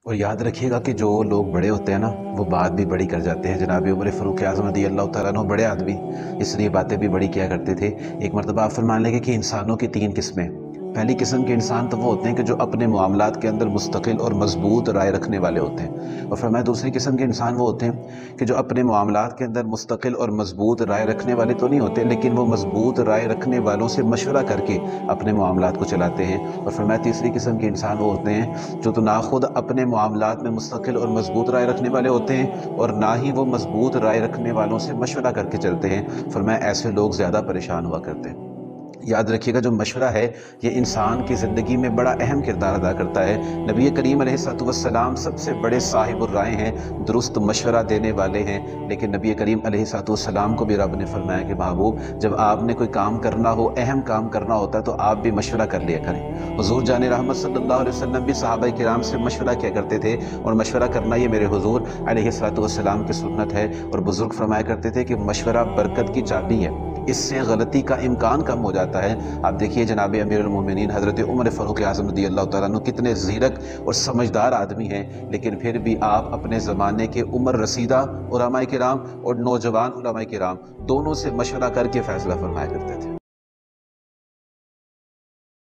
اور یاد رکھیے گا کہ جو لوگ بڑے ہوتے ہیں نا وہ بات بھی بڑی کر جاتے ہیں۔ جناب عمر فاروق اعظم رضی اللہ تعالیٰ عنہ بڑے آدمی، اس لیے باتیں بھی بڑی کیا کرتے تھے۔ ایک مرتبہ آپ فرمان لیں گے کہ انسانوں کی تین قسمیں، پہلی قسم کے انسان تو وہ ہوتے ہیں کہ جو اپنے معاملات کے اندر مستقل اور مضبوط رائے رکھنے والے ہوتے ہیں، اور فرمایا دوسری قسم کے انسان وہ ہوتے ہیں کہ جو اپنے معاملات کے اندر مستقل اور مضبوط رائے رکھنے والے تو نہیں ہوتے، لیکن وہ مضبوط رائے رکھنے والوں سے مشورہ کر کے اپنے معاملات کو چلاتے ہیں۔ اور فرمایا تیسری قسم کے انسان وہ ہوتے ہیں جو تو نہ خود اپنے معاملات میں مستقل اور مضبوط رائے رکھنے والے ہوتے ہیں اور نہ ہی وہ مضبوط رائے رکھنے والوں سے مشورہ کر کے چلتے ہیں۔ فرمایا ایسے لوگ زیادہ پریشان ہوا کرتے ہیں۔ یاد رکھیے گا جو مشورہ ہے یہ انسان کی زندگی میں بڑا اہم کردار ادا کرتا ہے۔ نبی کریم علیہ السلام سب سے بڑے صاحب الرائے ہیں، درست مشورہ دینے والے ہیں، لیکن نبی کریم علیہ السلام کو بھی رب نے فرمایا کہ محبوب جب آپ نے کوئی کام کرنا ہو، اہم کام کرنا ہوتا ہے تو آپ بھی مشورہ کر لیا کریں۔ حضور جان رحمت صلی اللہ علیہ وسلم بھی صحابہ کرام سے مشورہ کیا کرتے تھے، اور مشورہ کرنا یہ میرے حضور علیہ السلام کی سنت ہے۔ اور بزرگ فرمایا کرتے تھے کہ مشورہ برکت کی چابی ہے، اس سے غلطی کا امکان کم ہو جاتا ہے۔ آپ دیکھیے جناب امیر المومنین حضرت عمر فاروق اعظم رضی اللہ تعالیٰ عنہ کتنے زیرک اور سمجھدار آدمی ہیں، لیکن پھر بھی آپ اپنے زمانے کے عمر رسیدہ علماء کرام اور نوجوان علماء کرام دونوں سے مشورہ کر کے فیصلہ فرمایا کرتے تھے۔